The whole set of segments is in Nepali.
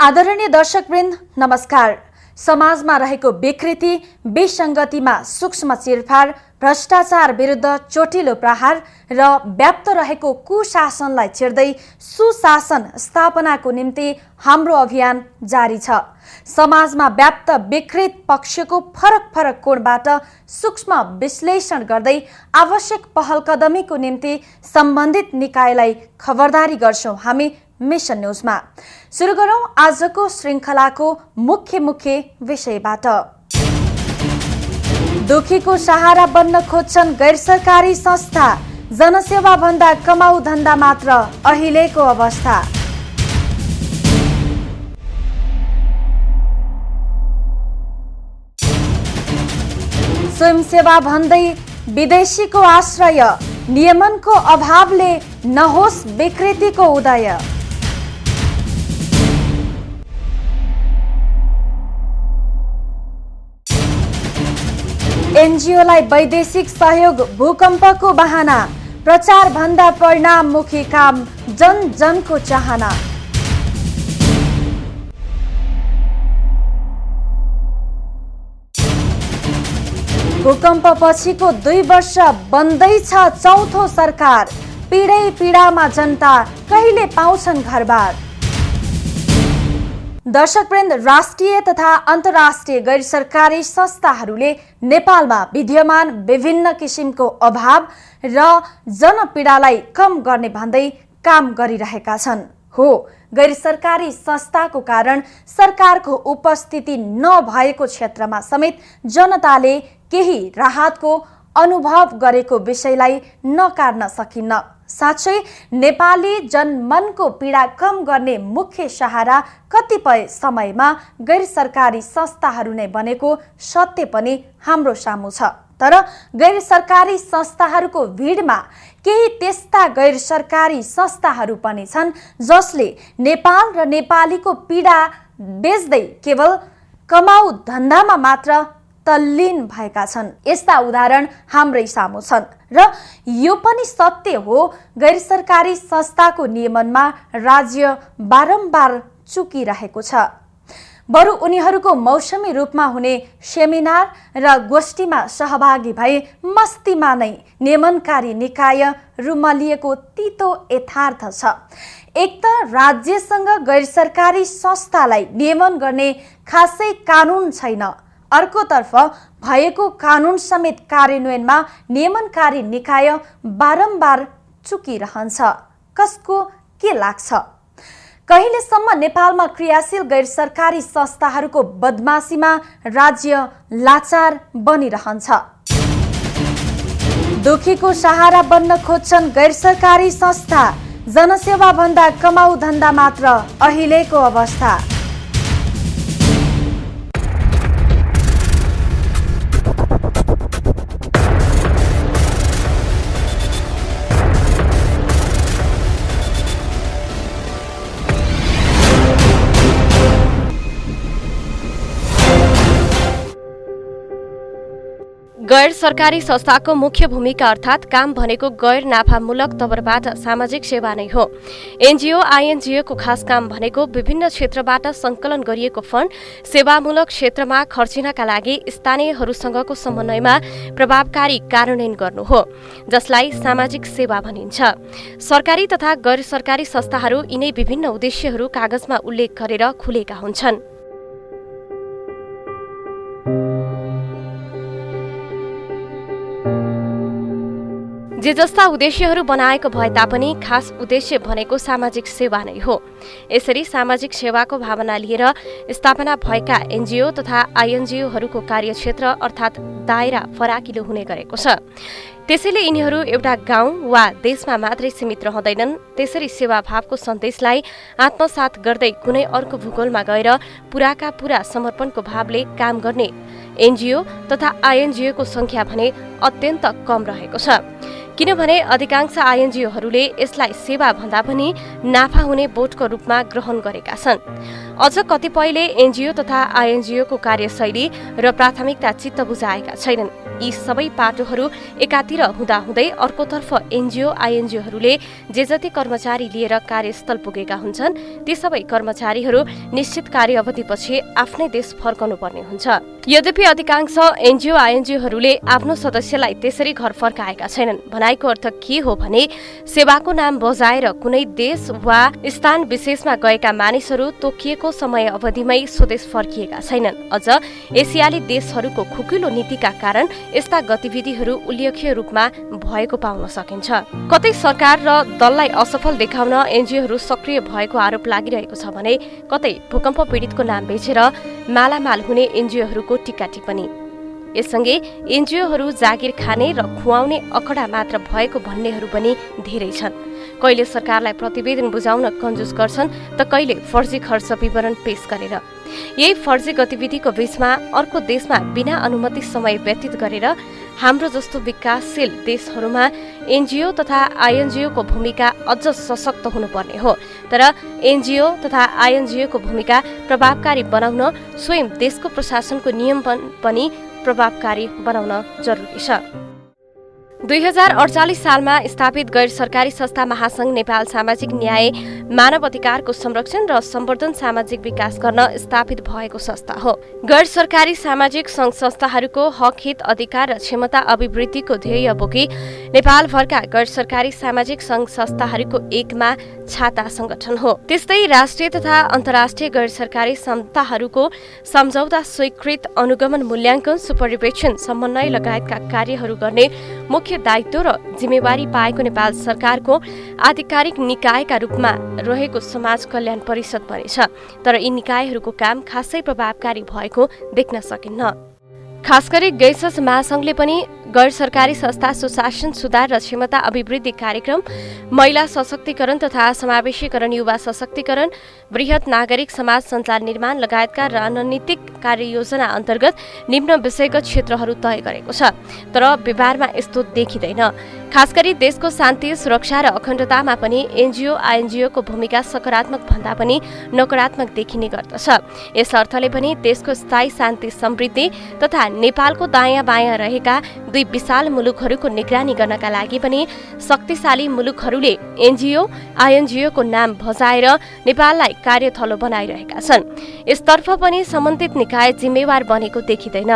आदरणीय दर्शकवृन्द नमस्कार। समाजमा रहेको विकृति, विसङ्गतिमा सूक्ष्म चिरफार, भ्रष्टाचार विरुद्ध चोटिलो प्रहार र व्याप्त रहेको कुशासनलाई चिर्दै सुशासन स्थापनाको निम्ति हाम्रो अभियान जारी छ। समाजमा व्याप्त विकृत पक्षको फरक फरक कोणबाट सूक्ष्म विश्लेषण गर्दै आवश्यक पहलकदमीको निम्ति सम्बन्धित निकायलाई खबरदारी गर्छौं हामी मिशन न्यूजमा। सुरु गरौं आजको श्रृङ्खलाको मुख्य विषयबाट। दुखीको सहारा बन्न खोज्छन् गैर सरकारी संस्था, जनसेवा भन्दा कमाउ धन्दा मात्र अहिलेको अवस्था। स्वयंसेवा भन्दै विदेशीको आश्रय, नियमनको अभावले नहोस् विकृतिको उदय। एनजीओलाई वैदेशिक सहयोग भूकम्पको बहाना, प्रचार भन्दा परिणाममुखी काम जन जनको चाहना। भूकम्पपछिको 2 वर्ष बन्दैछ चौथो सरकार, पीडामा जनता कहिले पाउँछन् घरबार। दर्शकवृन्द, राष्ट्रिय तथा अन्तर्राष्ट्रिय गैर सरकारी संस्थाहरूले नेपालमा विद्यमान विभिन्न किसिमको अभाव र जनपीडालाई कम गर्ने भन्दै काम गरिरहेका छन्। हो, गैर सरकारी संस्थाको कारण सरकारको उपस्थिति नभएको क्षेत्रमा समेत जनताले केही राहतको अनुभव गरेको विषयलाई नकार्न सकिन्न। साँच्चै नेपाली जनमनको पीडा कम गर्ने मुख्य सहारा कतिपय समयमा गैर सरकारी संस्थाहरू नै बनेको सत्य पनि हाम्रो सामु छ। तर गैर सरकारी संस्थाहरूको भिडमा केही त्यस्ता गैर सरकारी संस्थाहरू पनि छन् जसले नेपाल र नेपालीको पीडा बेच्दै केवल कमाउ धन्दामा मात्र तल्लीन भएका छन्। यस्ता उदाहरण हाम्रै सामु छन् र यो पनि सत्य हो, गैर सरकारी संस्थाको नियमनमा राज्य बारम्बार चुकिरहेको छ। बरु उनीहरूको मौसमी रूपमा हुने सेमिनार र गोष्ठीमा सहभागी भए मस्तीमा नै नियमनकारी निकाय रुमलिएको तितो यथार्थ छ। एक त राज्यसँग गैर सरकारी संस्थालाई नियमन गर्ने खासै कानुन छैन, अर्कोतर्फ भएको कानुन समेत कार्यान्वयनमा नियमनकारी निकाय बारम्बार चुकिरहन्छ। कसको के लाग्छ? कहिलेसम्म नेपालमा क्रियाशील गैर सरकारी संस्थाहरूको बदमाशीमा राज्य लाचार बनिरहन्छ? दुखीको सहारा बन्न खोज्छन् गैर सरकारी संस्था, जनसेवा भन्दा कमाउ धन्दा मात्र अहिलेको अवस्था। गैर सरकारी संस्थाको मुख्य भूमिका अर्थात् काम भनेको गैर नाफामूलक तवरबाट सामाजिक सेवा नै हो। एनजीओ आईएनजीओको खास काम भनेको विभिन्न क्षेत्रबाट संकलन गरिएको फण्ड सेवामूलक क्षेत्रमा खर्चिनका लागि स्थानीयहरूसँगको समन्वयमा प्रभावकारी कार्यान्वयन गर्नु हो, जसलाई सामाजिक सेवा भनिन्छ। सरकारी तथा गैर सरकारी संस्थाहरू यिनै विभिन्न उद्देश्यहरू कागजमा उल्लेख गरेर खुलेका हुन्छन्। जे जस्ता उद्देश्यहरू बनाएको भए तापनि खास उद्देश्य भनेको सामाजिक सेवा नै हो। यसरी सामाजिक सेवाको भावना लिएर स्थापना भएका एनजीओ तथा आईएनजीओहरूको कार्यक्षेत्र अर्थात् दायरा फराकिलो हुने गरेको छ। त्यसैले यिनीहरू एउटा गाउँ वा देशमा मात्रै सीमित रहँदैनन्। त्यसरी सेवाभावको सन्देशलाई आत्मसात गर्दै कुनै अर्को भूगोलमा गएर पुराका पुरा समर्पणको भावले काम गर्ने एनजीओ तथा आईएनजीओको संख्या भने अत्यन्त कम रहेको छ। किनभने अधिकांश आईएनजीओहरूले यसलाई सेवा भन्दा पनि नाफा हुने बोटको रूपमा ग्रहण गरेका छन्। अझ कतिपयले एनजिओ तथा आइएनजिओको कार्यशैली र प्राथमिकता चित्त बुझाएका छैनन्। यी सबै पाटोहरू एकातिर हुँदाहुँदै अर्कोतर्फ एनजिओ आइएनजिओहरूले जे जति कर्मचारी लिएर कार्यस्थल पुगेका हुन्छन् ती सबै कर्मचारीहरू निश्चित कार्य अवधिपछि आफ्नै देश फर्कनुपर्ने हुन्छ। यद्यपि अधिकांश एनजिओ आइएनजिओहरूले आफ्नो सदस्यलाई त्यसरी घर फर्काएका छैनन्। भनाइको अर्थ के हो भने सेवाको नाम बजाएर कुनै देश वा स्थान विशेषमा गएका मानिसहरू तोकिएको समय अवधिमै स्वदेश फर्किएका छैनन्। अझ एसियाली देशहरूको खुकिलो नीतिका कारण यस्ता गतिविधिहरू उल्लेख्य रूपमा भएको पाउन सकिन्छ। कतै सरकार र दललाई असफल देखाउन एनजिओहरू सक्रिय भएको आरोप लागिरहेको छ भने कतै भूकम्प पीडितको नाम बेचेर मालामाल हुने एनजिओहरूको टीका टिप्पणी। यससँगै एनजिओहरू जागिर खाने र खुवाउने अखडा मात्र भएको भन्नेहरू पनि धेरै छन्। कहिले सरकारलाई प्रतिवेदन बुझाउन कन्जुस गर्छन् त कहिले फर्जी खर्च विवरण पेश गरेर। यही फर्जी गतिविधिको बीचमा अर्को देशमा बिना अनुमति समय व्यतीत गरेर हाम्रो जस्तो विकासशील देशहरूमा एनजिओ तथा आइएनजिओको भूमिका अझ सशक्त हुनुपर्ने हो। तर एनजिओ तथा आइएनजिओको भूमिका प्रभावकारी बनाउन स्वयं देशको प्रशासनको नियम पनि प्रभावकारी बनाउन जरुरी छ। 2048 सालमा स्थापित गैर सरकारी संस्था महासंघ नेपाल सामाजिक न्याय मानव अधिकारको संरक्षण र सम्वर्धन सामाजिक विकास गर्न स्थापित भएको संस्था हो। गैर सरकारी सामाजिक संघ संस्थाहरूको हक हित अधिकार र क्षमता अभिवृद्धिको ध्येय बोकी नेपालभरका गैर सरकारी सामाजिक संघ संस्थाहरूको एकमा छाता संगठन हो। त्यस्तै राष्ट्रिय तथा अन्तर्राष्ट्रिय गैर सरकारी संस्थाहरूको सम्झौता स्वीकृत अनुगमन मूल्याङ्कन सुपरिवेक्षण समन्वय लगायतका कार्यहरू गर्ने मुख्य दायित्व र जिम्मेवारी पाएको नेपाल सरकारको आधिकारिक निकायका रूपमा रहेको समाज कल्याण परिषद पनि छ। तर यी निकायहरूको काम खासै प्रभावकारी भएको देख्न सकिन्न। खास गरी गैसस महासंघले पनि गैर सरकारी संस्था सुशासन सुधार र क्षमता अभिवृद्धि कार्यक्रम, महिला सशक्तिकरण तथा समावेशीकरण, युवा सशक्तिकरण, वृहत नागरिक समाज सञ्जाल निर्माण लगायतका रणनीतिक कार्ययोजना अन्तर्गत निम्न विषयगत क्षेत्रहरू तय गरेको छ। तर व्यवहारमा यस्तो देखिँदैन। खास गरी देशको शान्ति सुरक्षा र अखण्डतामा पनि एनजिओ आइएनजिओको भूमिका सकारात्मक भन्दा पनि नकारात्मक देखिने गर्दछ। यस अर्थले पनि देशको स्थायी शान्ति समृद्धि तथा नेपालको दायाँ बायाँ रहेका दुई विशाल मुलुकहरूको निगरानी गर्नका लागि पनि शक्तिशाली मुलुकहरूले एनजिओ आइएनजिओको नाम भजाएर नेपाललाई कार्यथलो बनाइरहेका छन्। यसतर्फ पनि सम्बन्धित निकाय जिम्मेवार बनेको देखिँदैन।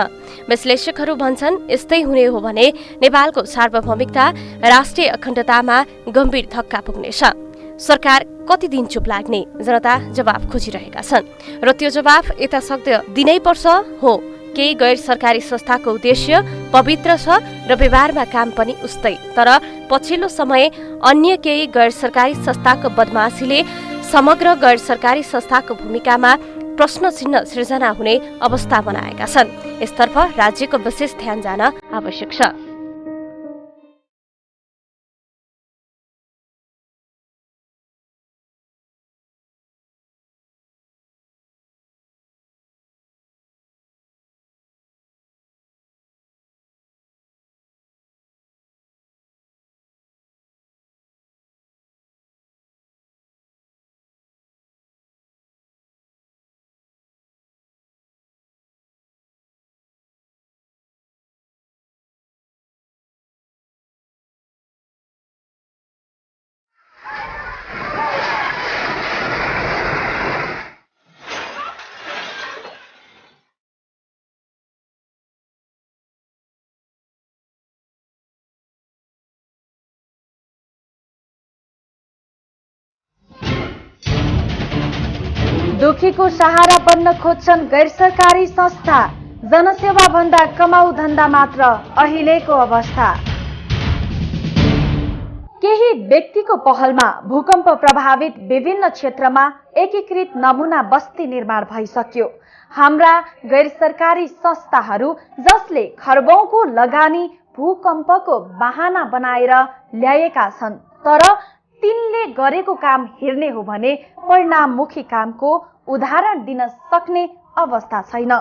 विश्लेषकहरू भन्छन् यस्तै हुने हो भने नेपालको सार्वभौमिकता राष्ट्रिय अखण्डतामा गम्भीर धक्का पुग्नेछ। सरकार कति दिन चुप लाग्ने? जनता जवाफ खोजिरहेका छन् र त्यो जवाफ यथाशक्य दिनै पर्छ। हो, केही गैर सरकारी संस्थाको उद्देश्य पवित्र छ र व्यवहारमा काम पनि उस्तै। तर पछिल्लो समय अन्य केही गैर सरकारी संस्थाको बदमाशीले समग्र गैर सरकारी संस्थाको भूमिकामा प्रश्न चिन्ह सृजना हुने अवस्था बनाएका छन्। यसतर्फ राज्यको विशेष ध्यान जान आवश्यक छ। दुखीको सहारा बन्न खोज्छन् गैर सरकारी संस्था। जनसेवा भन्दा कमाउ धन्दा मात्र अहिलेको अवस्था। केही व्यक्तिको पहलमा भूकम्प प्रभावित विभिन्न क्षेत्रमा एकीकृत नमुना बस्ती निर्माण भइसक्यो। हाम्रा गैर सरकारी संस्थाहरू जसले खर्बौंको लगानी भूकम्पको बहाना बनाएर ल्याएका छन्, तर तिनले गरेको काम हेर्ने हो भने परिणाममुखी कामको उदाहरण दिन सक्ने अवस्था छैन।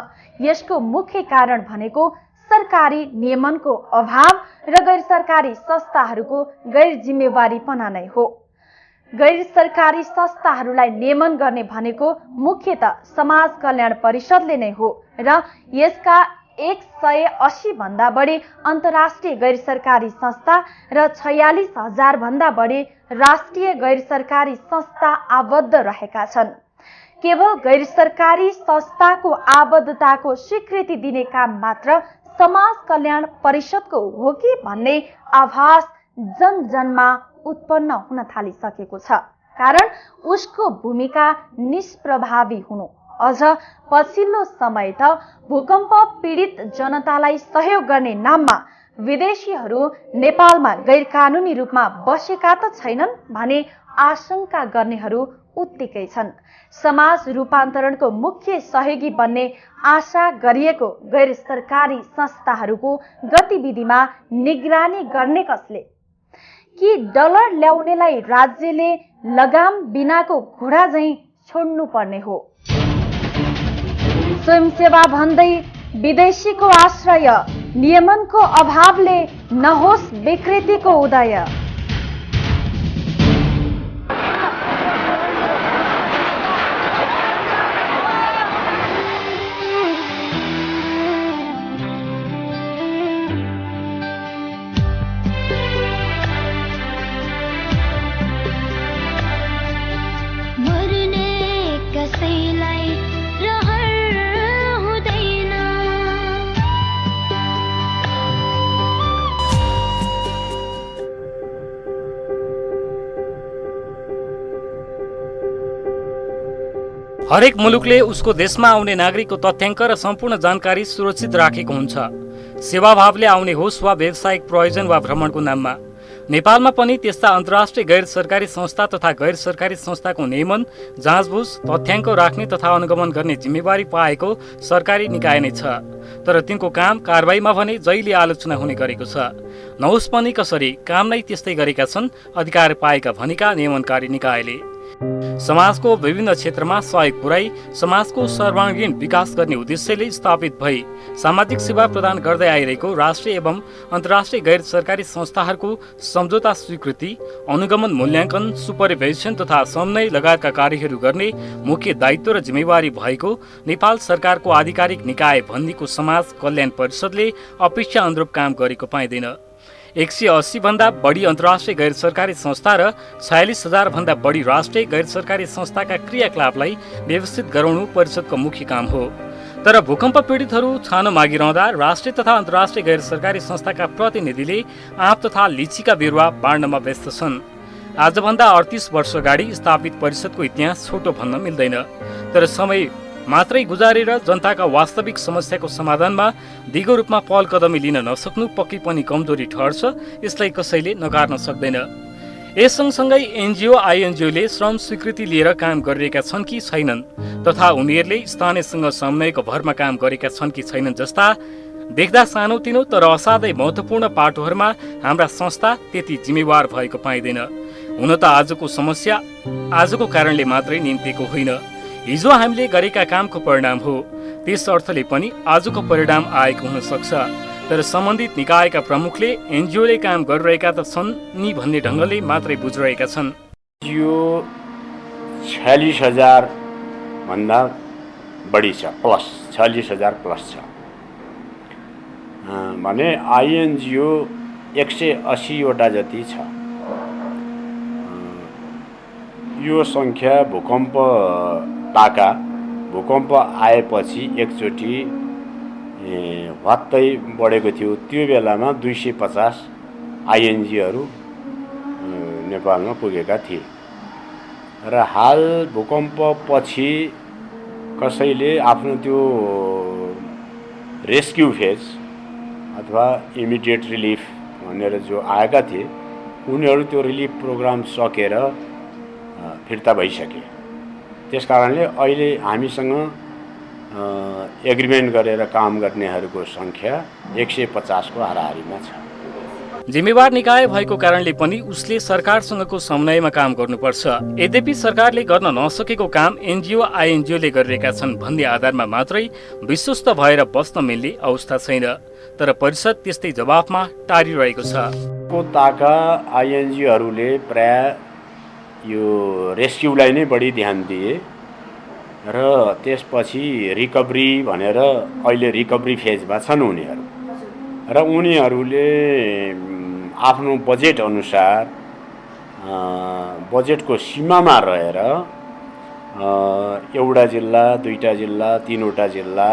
यसको मुख्य कारण भनेको सरकारी नियमनको अभाव र गैर सरकारी संस्थाहरूको गैर जिम्मेवारीपना नै हो। गैर सरकारी संस्थाहरूलाई नियमन गर्ने भनेको मुख्यतः समाज कल्याण परिषदले नै हो र यसका 180 भन्दा बढी अन्तर्राष्ट्रिय गैर सरकारी संस्था र 46,000 भन्दा बढी राष्ट्रिय गैर सरकारी संस्था आबद्ध रहेका छन्। केवल गैर सरकारी संस्थाको आबद्धताको स्वीकृति दिने काम मात्र समाज कल्याण परिषदको हो कि भन्ने आभास जनजनमा उत्पन्न हुन थालिसकेको छ। कारण उसको भूमिका निष्प्रभावी हुनु। अझ पछिल्लो समय त भूकम्प पीडित जनतालाई सहयोग गर्ने नाममा विदेशीहरू नेपालमा गैर कानुनी रूपमा बसेका त छैनन् भने आशंका गर्नेहरू उत्तिकै छन्। समाज रूपान्तरणको मुख्य सहयोगी बन्ने आशा गरिएको गैर सरकारी संस्थाहरूको गतिविधिमा निगरानी गर्ने कसले? कि डलर ल्याउनेलाई राज्यले लगाम बिनाको घोडा झैं छोड्नु पर्ने हो? स्वयंसेवा भन्दै विदेशीको आश्रय, नियमनको अभावले नहोस् विकृतिको उदय। हरेक मुलुकले उसको देशमा आउने नागरिकको तथ्याङ्क र सम्पूर्ण जानकारी सुरक्षित राखेको हुन्छ, सेवाभावले आउने होस् वा व्यावसायिक प्रयोजन वा भ्रमणको नाममा। नेपालमा पनि त्यस्ता अन्तर्राष्ट्रिय गैर सरकारी संस्था तथा गैर सरकारी संस्थाको नियमन, जाँचबुझ, तथ्याङ्क राख्ने तथा अनुगमन गर्ने जिम्मेवारी पाएको सरकारी निकाय नै छ। तर तिनको काम कारबाहीमा भने जहिले आलोचना हुने गरेको छ। नहोस् पनि कसरी, काम नै त्यस्तै गरेका छन् अधिकार पाएका भनेका नियमनकारी निकायले। समाजको विभिन्न क्षेत्रमा सहयोग पुर्याई समाजको सर्वाङ्गीण विकास गर्ने उद्देश्यले स्थापित भई सामाजिक सेवा प्रदान गर्दै आइरहेको राष्ट्रिय एवं अन्तर्राष्ट्रिय गैर सरकारी संस्थाहरूको सम्झौता स्वीकृति, अनुगमन, मूल्याङ्कन, सुपरिवेशन तथा समन्वय लगायतका कार्यहरू गर्ने मुख्य दायित्व र जिम्मेवारी भएको नेपाल सरकारको आधिकारिक निकाय भन्नेको समाज कल्याण परिषदले अपेक्षा अनुरूप काम गरेको पाइँदैन। 180 भन्दा बढी अन्तर्राष्ट्रिय गैर सरकारी संस्था र 46,000 भन्दा बढी राष्ट्रिय गैर सरकारी संस्थाका क्रियाकलापलाई व्यवस्थित गराउनु परिषदको मुख्य काम हो। तर भूकम्प पीडितहरू छानो मागिरहँदा राष्ट्रिय तथा अन्तर्राष्ट्रिय गैर सरकारी संस्थाका प्रतिनिधिले आँप तथा लिचीका बिरुवा बाँड्नमा व्यस्त छन्। आजभन्दा 38 वर्ष अगाडि स्थापित परिषदको इतिहास छोटो भन्न मिल्दैन। तर समय मात्रै गुजारेर जनताका वास्तविक समस्याको समाधानमा दिगो रूपमा पहल कदमी लिन नसक्नु पक्कै पनि कमजोरी ठहर्छ, यसलाई कसैले नकार्न सक्दैन। यस सँगसँगै एनजिओ आइएनजिओले श्रम स्वीकृति लिएर काम गरिरहेका छन् कि छैनन् तथा उनीहरूले स्थानीयसँग समन्वयको भरमा काम गरेका छन् कि छैनन् जस्ता देख्दा सानोतिनो तर असाध्यै महत्त्वपूर्ण पाटोहरूमा हाम्रा संस्था त्यति जिम्मेवार भएको पाइँदैन। हुन त आजको समस्या आजको कारणले मात्रै निम्तिएको होइन, हिजो हामीले गरेका कामको परिणाम हो। त्यस अर्थले पनि आजको परिणाम आएको हुन सक्छ। तर सम्बन्धित निकायका प्रमुखले एनजिओले काम गरिरहेका त छन् नि भन्ने ढङ्गले मात्रै बुझिरहेका छन्। यो 46,000 भन्दा बढी छ, प्लस 46,000 प्लस छ भने आइएनजिओ 180 वटा जति छ। यो सङ्ख्या भूकम्प आएपछि एकचोटि भत्तै बढेको थियो। त्यो बेलामा 250 आइएनजिओहरू नेपालमा पुगेका थिए र हाल भूकम्पपछि कसैले आफ्नो त्यो रेस्क्यु फेज अथवा इमिडिएट रिलिफ भनेर जो आएका थिए उनीहरू त्यो रिलिफ प्रोग्राम सकेर फिर्ता भइसके। त्यस कारणले अहिले हामीसँग एग्रिमेन्ट गरेर काम गर्नेहरूको सङ्ख्या 150 को हाराहारीमा छ। जिम्मेवार निकाय भएको कारणले पनि उसले सरकारसँगको समन्वयमा काम गर्नुपर्छ। यद्यपि सरकारले गर्न नसकेको काम एनजिओ आइएनजिओले गरिरहेका छन् भन्ने आधारमा मात्रै विश्वस्त भएर बस्न मिल्ने अवस्था छैन। तर परिषद त्यस्तै जवाफमा टारिरहेको छ। ताका आइएनजिओहरूले प्राय यो रेस्क्युलाई नै बढी ध्यान दिए र त्यसपछि रिकभरी भनेर अहिले रिकभरी फेजमा छन् उनीहरू र उनीहरूले आफ्नो बजेट अनुसार बजेटको सीमामा रहेर एउटा जिल्ला, दुईटा जिल्ला, तीनवटा जिल्ला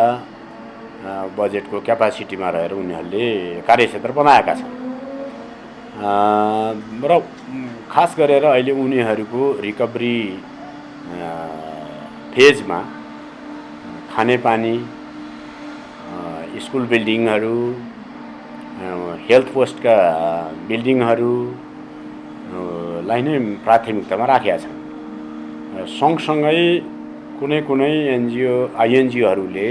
बजेटको क्यापासिटीमा रहेर उनीहरूले कार्यक्षेत्र बनाएका छन् र खास गरेर अहिले उनीहरूको रिकभरी फेजमा खानेपानी, स्कुल बिल्डिङहरू, हेल्थ पोस्टका बिल्डिङहरूलाई नै प्राथमिकतामा राखेका छन्। सँगसँगै कुनै कुनै आइएनजिओहरूले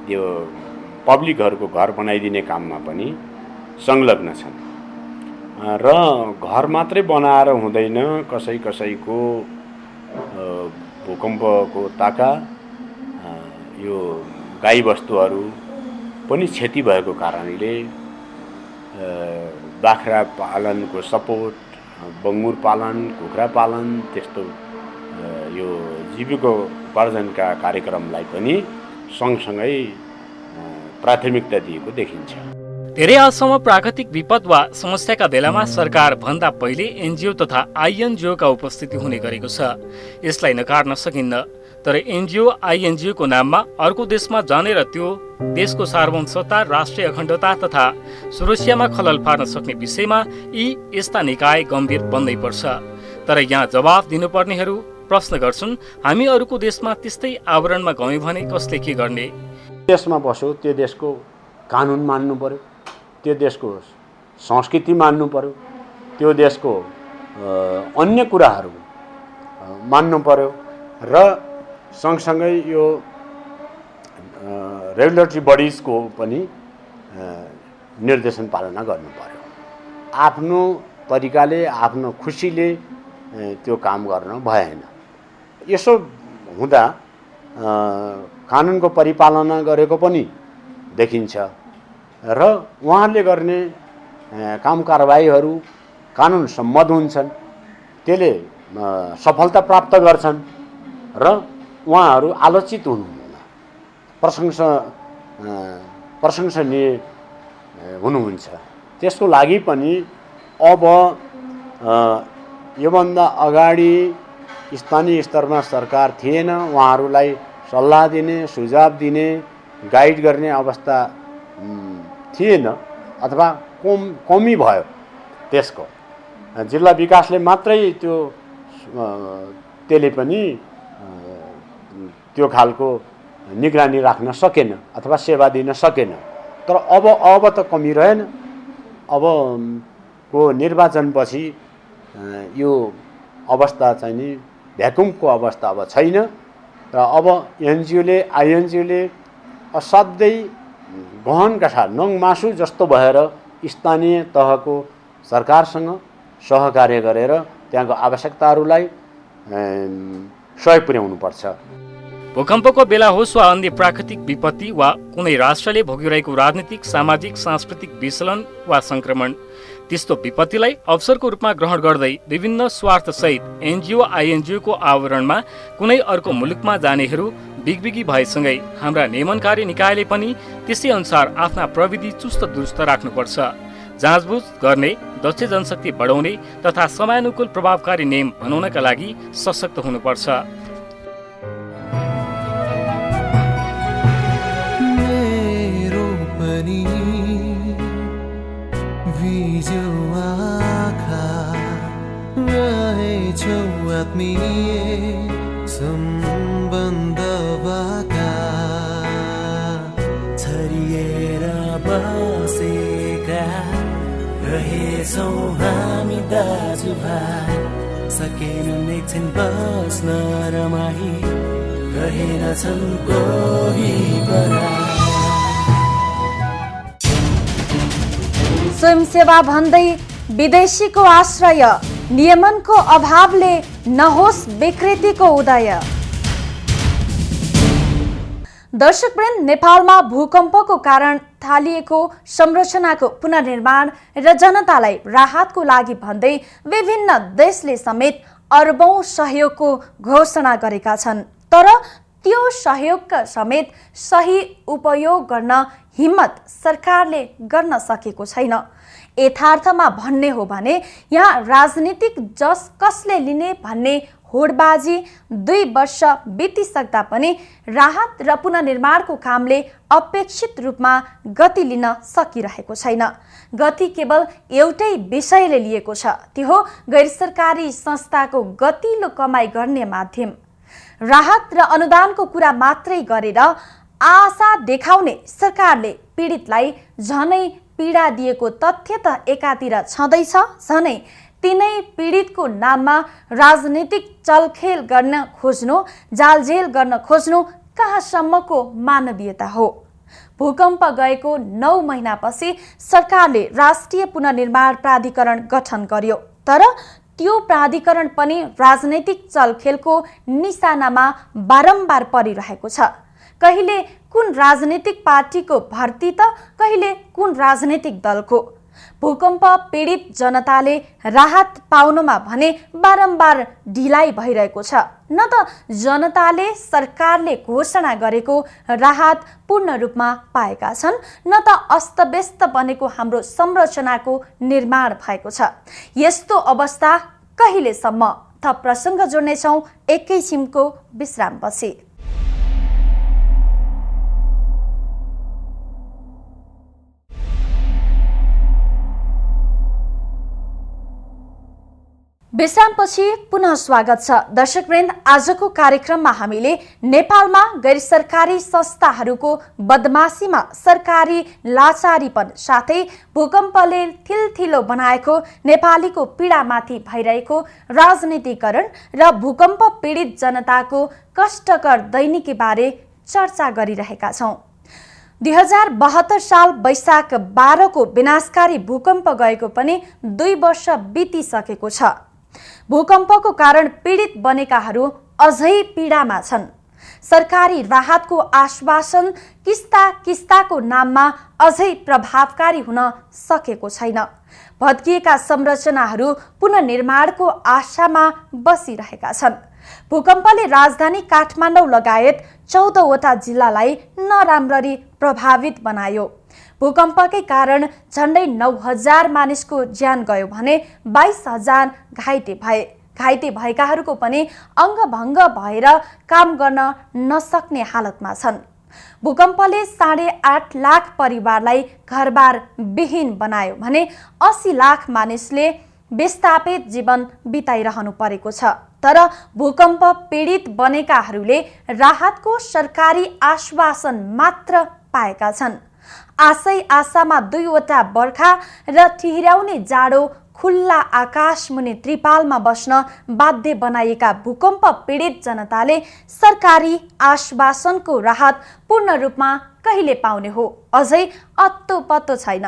त्यो पब्लिकहरूको घर बनाइदिने काममा पनि संलग्न छन् र घर मात्रै बनाएर हुँदैन, कसैको भूकम्पको ताका यो गाईबस्तुहरू पनि क्षति भएको कारणले बाख्रा पालनको सपोर्ट, बङ्गुर पालन, कुखुरा पालन त्यस्तो यो जीविकोपार्जनका कार्यक्रमलाई पनि सँगसँगै प्राथमिकता दिएको देखिन्छ। धेरै हदसम्म प्राकृतिक विपद वा समस्याका बेलामा सरकार भन्दा पहिले एनजिओ तथा आइएनजिओका उपस्थिति हुने गरेको छ। यसलाई नकार्न सकिन्न, तर एनजिओ आइएनजिओको नाममा अर्को देशमा जानेर त्यो देशको सार्वभौम सत्ता, राष्ट्रिय अखण्डता तथा सुरक्षामा खलल पार्न सक्ने विषयमा यी यस्ता निकाय गम्भीर बन्दै पर्छ। तर यहाँ जवाफ दिनुपर्नेहरू प्रश्न गर्छन्, हामी अरूको देशमा त्यस्तै आवरणमा गयौँ भने कसले के गर्ने? देशमा बस्यो, त्यो देशको कानुन मान्नु पर्यो, त्यो देशको संस्कृति मान्नु पर्यो, त्यो देशको अन्य कुराहरू मान्नु पर्यो र सँगसँगै यो रेगुलेटरी बडिजको पनि निर्देशन पालना गर्नु पर्यो। आफ्नो तरिकाले, आफ्नो खुसीले त्यो काम गर्न भएन। यसो हुँदा कानुनको परिपालना गरेको पनि देखिन्छ र उहाँहरूले गर्ने काम कारबाहीहरू कानुन सम्मत हुन्छन्, त्यसले सफलता प्राप्त गर्छन् र उहाँहरू आलोचित हुनुहुन्न, प्रशंसनीय हुनुहुन्छ। त्यसको लागि पनि अब योभन्दा अगाडि स्थानीय स्तरमा सरकार थिएन, उहाँहरूलाई सल्लाह दिने, सुझाव दिने, गाइड गर्ने अवस्था थिएन अथवा कमी भयो। त्यसको जिल्ला विकासले मात्रै त्यसले पनि त्यो खालको निगरानी राख्न सकेन अथवा सेवा दिन सकेन। तर अब त कमी रहेन। अब को निर्वाचनपछि यो अवस्था चाहिँ नि भ्याकुमको अवस्था अब छैन र अब एनजिओले आइएनजिओले असाध्यै गहनका साथ नङमासु जस्तो भएर स्थानीय तहको सरकारसँग सहकार्य गरेर त्यहाँको आवश्यकताहरूलाई सहयोग पुर्याउनुपर्छ। भूकम्पको बेला होस् वा अन्य प्राकृतिक विपत्ति वा कुनै राष्ट्रले भोगिरहेको राजनीतिक, सामाजिक, सांस्कृतिक विचलन वा संक्रमण, त्यस्तो विपत्तिलाई अवसरको रूपमा ग्रहण गर्दै विभिन्न स्वार्थसहित एनजिओ आइएनजिओको आवरणमा कुनै अर्को मुलुकमा जानेहरू बिगबिगी भएसँगै हाम्रा नियमनकारी निकायले पनि त्यसै अनुसार आफ्ना प्रविधि चुस्त दुरुस्त राख्नुपर्छ। जाँचबुझ गर्ने, दक्ष जनशक्ति बढाउने तथा समयानुकूल प्रभावकारी नियम बनाउनका लागि सशक्त हुनुपर्छ। सम्बन्धका छरिएर बसेका रहेछौँ हामी दाजुभाइ, सकेनौँ एकछिन बस्न रमाई, रहेनछन् कोही पराई। स्वयंसेवा भन्दै विदेशीको आश्रय, नियमनको अभावले नहोस् विकृतिको उदय। दर्शकवृन्द, नेपालमा भूकम्पको कारण थालिएको संरचनाको पुनर्निर्माण र जनतालाई राहतको लागि भन्दै विभिन्न देशले समेत अर्बौं सहयोगको घोषणा गरेका छन्। तर त्यो सहयोगका समेत सही उपयोग गर्न हिम्मत सरकारले गर्न सकेको छैन। यथार्थमा भन्ने हो भने यहाँ राजनीतिक जस कसले लिने भन्ने होडबाजी 2 वर्ष बितिसक्दा पनि राहत र पुनर्निर्माणको कामले अपेक्षित रूपमा गति लिन सकिरहेको छैन। गति केवल एउटै विषयले लिएको छ, त्यो हो गैरसरकारी संस्थाको गतिलो कमाई गर्ने माध्यम। राहत र अनुदानको कुरा मात्रै गरेर आशा देखाउने सरकारले पीडितलाई झनै पीडा दिएको तथ्य त एकातिर छँदैछ, झनै तिनै पीडितको नाममा राजनीतिक चलखेल गर्न खोज्नु, जालझेल गर्न खोज्नु कहाँसम्मको मानवीयता हो? भूकम्प गएको 9 महिनापछि सरकारले राष्ट्रिय पुनर्निर्माण प्राधिकरण गठन गर्यो, तर त्यो प्राधिकरण पनि राजनैतिक चलखेलको निशानामा बारम्बार परिरहेको छ। कहिले कुन राजनीतिक पार्टीको भर्ती त कहिले कुन राजनीतिक दलको। भूकम्प पीडित जनताले राहत पाउनमा भने बारम्बार ढिलाइ भइरहेको छ। न त जनताले सरकारले घोषणा गरेको राहत पूर्ण रूपमा पाएका छन्, न त अस्तव्यस्त बनेको हाम्रो संरचनाको निर्माण भएको छ। यस्तो अवस्था कहिलेसम्म? थप प्रसङ्ग जोड्नेछौँ एकैछिनको विश्रामपछि। विश्रामपछि पुनः स्वागत छ। दर्शकवृन्द, आजको कार्यक्रममा हामीले नेपालमा गैरसरकारी संस्थाहरूको बदमाशीमा सरकारी लाचारीपन साथै भूकम्पले थिलथिलो बनाएको नेपालीको पीडामाथि भइरहेको राजनीतिकरण र भूकम्प पीडित जनताको कष्टकर दैनिकी बारे चर्चा गरिरहेका छौँ। 2072 साल वैशाख 12 को विनाशकारी भूकम्प गएको पनि 2 वर्ष बितिसकेको छ। भूकम्पको कारण पीडित बनेकाहरू अझै पीडामा छन्। सरकारी राहतको आश्वासन किस्ताको नाममा अझै प्रभावकारी हुन सकेको छैन। भत्किएका संरचनाहरू पुनर्निर्माणको आशामा बसिरहेका छन्। भूकम्पले राजधानी काठमाडौँ लगायत 14 वटा जिल्लालाई नराम्ररी प्रभावित बनायो। भूकम्पकै कारण झन्डै 9,000 मानिसको ज्यान गयो भने 22,000 घाइते भए। घाइते भएकाहरूको पनि अङ्गभङ्ग भएर काम गर्न नसक्ने हालतमा छन्। भूकम्पले 8.5 लाख परिवारलाई घरबार विहीन बनायो भने 80 लाख मानिसले विस्थापित जीवन बिताइरहनु परेको छ। तर भूकम्प पीडित बनेकाहरूले राहतको सरकारी आश्वासन मात्र पाएका छन्। आशामा 2 वटा बर्खा र ठिहिराउने जाडो खुल्ला आकाश मुनि त्रिपालमा बस्न बाध्य बनाइएका भूकम्प पीडित जनताले सरकारी आश्वासनको राहत पूर्ण रूपमा कहिले पाउने हो? अझै अत्तो पत्तो छैन।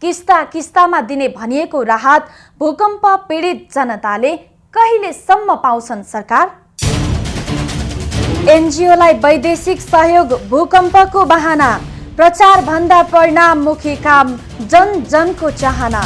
किस्तामा दिने भनिएको राहत भूकम्प पीडित जनताले कहिलेसम्म पाउँछन् सरकार? एनजिओलाई वैदेशिक सहयोग भूकम्पको बहाना, प्रचार भन्दा परिणाममुखी काम जनको चाहना।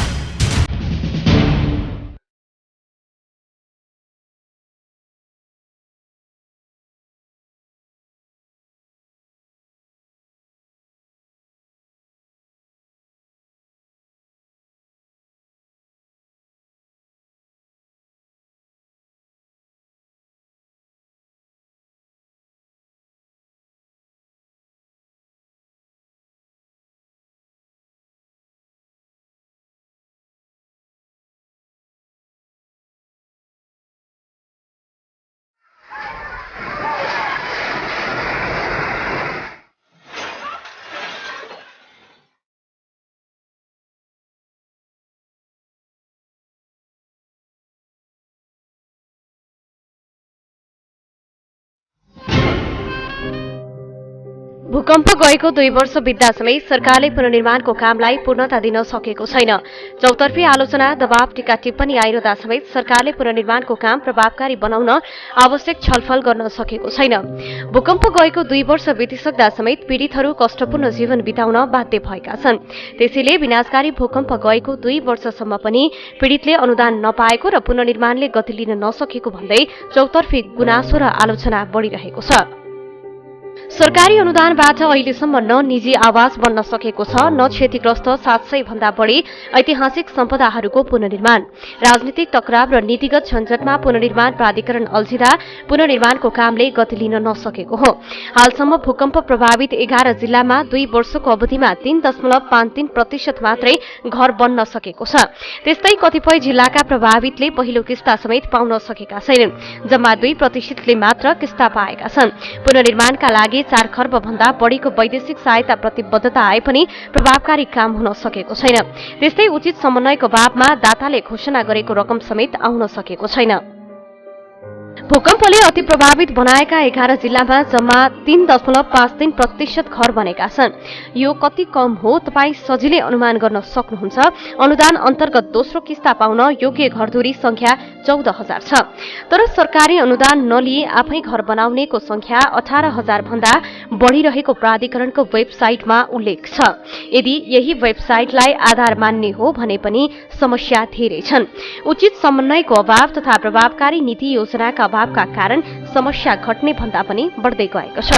भूकम्प गएको 2 वर्ष बित्दा समेत सरकारले पुनर्निर्माणको कामलाई पूर्णता दिन सकेको छैन। चौतर्फी आलोचना, दबाव, टीका टिप्पणी आइरहँदा समेत सरकारले पुनर्निर्माणको काम प्रभावकारी बनाउन आवश्यक छलफल गर्न सकेको छैन। भूकम्प गएको 2 वर्ष बितिसक्दा समेत पीडितहरू कष्टपूर्ण जीवन बिताउन बाध्य भएका छन्। त्यसैले विनाशकारी भूकम्प गएको 2 वर्षसम्म पनि पीडितले अनुदान नपाएको र पुनर्निर्माणले गति लिन नसकेको भन्दै चौतर्फी गुनासो र आलोचना बढिरहेको छ। सरकारी अनुदानबाट अहिलेसम्म न निजी आवास बन्न सकेको छ, न क्षतिग्रस्त 700 भन्दा बढी ऐतिहासिक सम्पदाहरूको पुनर्निर्माण। राजनीतिक टकराव र नीतिगत झन्झटमा पुनर्निर्माण प्राधिकरण अल्झिँदा पुनर्निर्माणको कामले गति लिन नसकेको हो। हालसम्म भूकम्प प्रभावित 11 जिल्लामा 2 वर्षको अवधिमा 3.53% मात्रै घर बन्न सकेको छ। त्यस्तै कतिपय जिल्लाका प्रभावितले पहिलो किस्ता समेत पाउन सकेका छैनन्। जम्मा 2% मात्र किस्ता पाएका छन्। पुनर्निर्माणका लागि 4 खर्ब भन्दा बढीको वैदेशिक सहायता प्रतिबद्धता आए पनि प्रभावकारी काम हुन सकेको छैन। त्यस्तै उचित समन्वयको अभावमा दाताले घोषणा गरेको रकम समेत आउन सकेको छैन। भूकम्पले अति प्रभावित बनाएका 11 जिल्लामा जम्मा 3.53% घर बनेका छन्। यो कति कम हो तपाईँ सजिलै अनुमान गर्न सक्नुहुन्छ। अनुदान अन्तर्गत दोस्रो किस्ता पाउन योग्य घरधुरी संख्या 14,000 छ। तर सरकारी अनुदान नलिए आफै घर बनाउनेको संख्या 18,000 भन्दा बढी रहेको प्राधिकरणको वेबसाइटमा उल्लेख छ। यदि यही वेबसाइटलाई आधार मान्ने हो भने पनि समस्या धेरै छन्। उचित समन्वयको अभाव तथा प्रभावकारी नीति योजनाका अभावका कारण समस्या घट्ने भन्दा पनि बढ्दै गएको छ।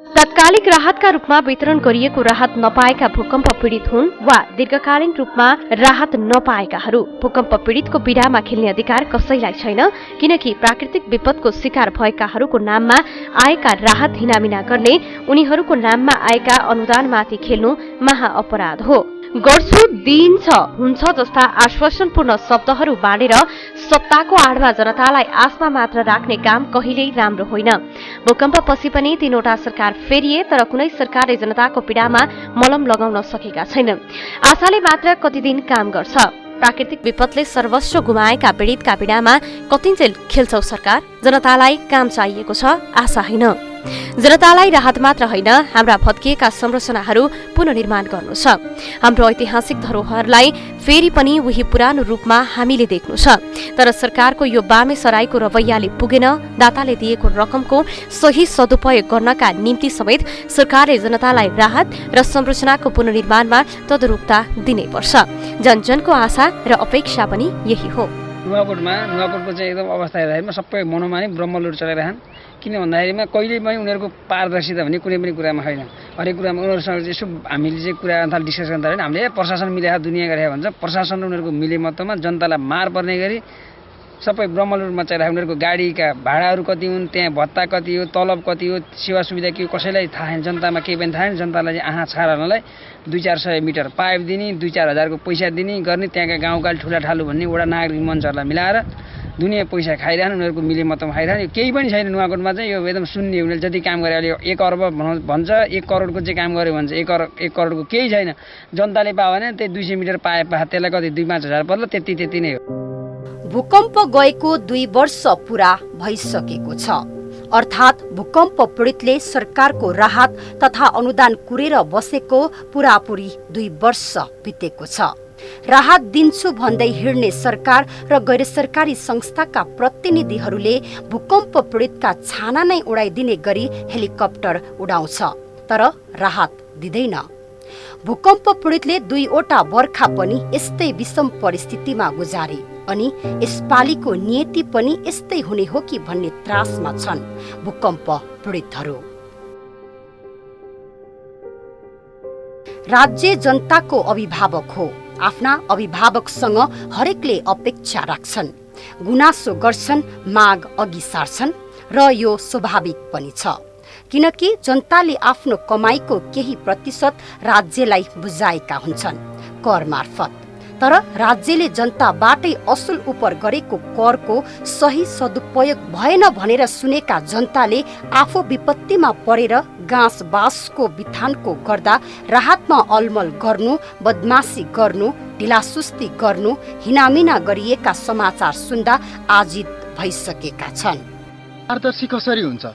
तात्कालिक राहतका रूपमा वितरण गरिएको राहत नपाएका भूकम्प पीडित हुन् वा दीर्घकालीन रूपमा राहत नपाएकाहरू। भूकम्प पीडितको पीडामा खेल्ने अधिकार कसैलाई छैन, किनकि प्राकृतिक विपदको शिकार भएकाहरूको नाममा आएका राहत हिनामिना गर्ने, उनीहरूको नाममा आएका अनुदानमाथि खेल्नु महाअपराध हो। गर्छु, दिइन्छ, हुन्छ जस्ता आश्वासनपूर्ण शब्दहरू बाँडेर सत्ताको आडमा जनतालाई आशमा मात्र राख्ने काम कहिल्यै राम्रो होइन। भूकम्पपछि पनि 3वटा सरकार फेरिए तर कुनै सरकारले जनताको पीडामा मलम लगाउन सकेका छैनन्। आशाले मात्र कति दिन काम गर्छ। प्राकृतिक विपदले सर्वस्व गुमाएका पीडितका पीडामा कतिन्जेल खेल्छौ सरकार? जनतालाई काम चाहिएको छ, आशा होइन। जनतालाई राहत मात्र होइन, हाम्रा भत्किएका संरचनाहरू पुनर्निर्माण गर्नु छ। हाम्रो ऐतिहासिक धरोहरलाई फेरि पनि उही पुरानो रूपमा हामीले देख्नु छ। तर सरकारको यो बामे सराईको रवैयाले पुगेन। दाताले दिएको रकमको सही सदुपयोग गर्नका निम्ति समेत सरकारले जनतालाई राहत र संरचनाको पुनर्निर्माणमा तदरुपता दिनैपर्छ। जनजनको आशा र अपेक्षा पनि यही हो। नुवाकोटको चाहिँ एकदम अवस्था हेर्दाखेरि सबै मनोमानी ब्रह्मलुट चलाइरहन्। किन भन्दाखेरिमा कहिले पनि उनीहरूको पारदर्शिता भन्ने कुनै पनि कुरामा छैन। हरेक कुरामा उनीहरूसँग यसो हामीले चाहिँ कुरा अन्त डिस्कस गर्दाखेरि हामीले प्रशासन मिलेर दुनियाँ गरे भन्छ। प्रशासन र उनीहरूको मिलेमतमा जनतालाई मार पर्ने गरी सबै ब्रह्मलुटमा चाहिरहेको उनीहरूको गाडीका भाडाहरू कति हुन्, त्यहाँ भत्ता कति हो, तलब कति हो, सेवा सुविधा के हो कसैलाई थाहा छैन। जनतामा केही पनि थाहा छैन। जनतालाई चाहिँ आँखा छाड्नलाई 200-400 मिटर पाइप दिने, 2-4 हजारको पैसा दिने गर्ने, त्यहाँका गाउँका ठुला ठालु भन्ने वडा नागरिक मञ्चहरूलाई मिलाएर दुनियाँ पैसा खाइरहनु, उनीहरूको मिलेमतमा खाइरहनु। केही पनि छैन नुवाकोटमा चाहिँ। यो एकदम शून्य। उनीहरूले जति काम गरे अहिले 1 अर्ब भन्छ, 1 करोडको चाहिँ काम गर्यो भन्छ। 1 करोडको केही छैन। जनताले पायो भने त्यही 200 मिटर पाए त्यसलाई कति 2-5 हजार पर्ला, त्यति नै हो। भूकम्प गएको 2 वर्ष पूरा भइसकेको छ। अर्थात् भूकम्प पीडितले सरकारको राहत तथा अनुदान कुरेर बसेको पुरापुरी 2 वर्ष बितेको छ। राहत दिन्छु भन्दै हिँड्ने सरकार र गैर सरकारी संस्थाका प्रतिनिधिहरूले भूकम्प पीडितका छाना नै उडाइदिने गरी हेलिकप्टर उडाउँछ, तर राहत दिँदैन। भूकम्प पीडितले 2वटा बर्खा पनि यस्तै विषम परिस्थितिमा गुजारे अनि यसपालिको नियति पनि यस्तै हुने हो कि भन्ने त्रासमा छन् भूकम्प पीडितहरू। राज्य जनताको अभिभावक हो। आफ्ना अभिभावकसँग हरेकले अपेक्षा राख्छन्, गुनासो गर्छन्, माग अघि सार्छन् र यो स्वाभाविक पनि छ, किनकि जनताले आफ्नो कमाईको केही प्रतिशत राज्यलाई बुझाएका हुन्छन् कर मार्फत। तर राज्यले जनताबाटै असुल उपर गरेको करको सही सदुपयोग भएन भनेर सुनेका जनताले आफू विपत्तिमा परेर गाँस बाँसको बिथानको गर्दा राहतमा अलमल गर्नु, बदमासी गर्नु, ढिलासुस्ती गर्नु, हिनामिना गरिएका समाचार सुन्दा आजित भइसकेका छन्। पारदर्शी कसरी हुन्छ?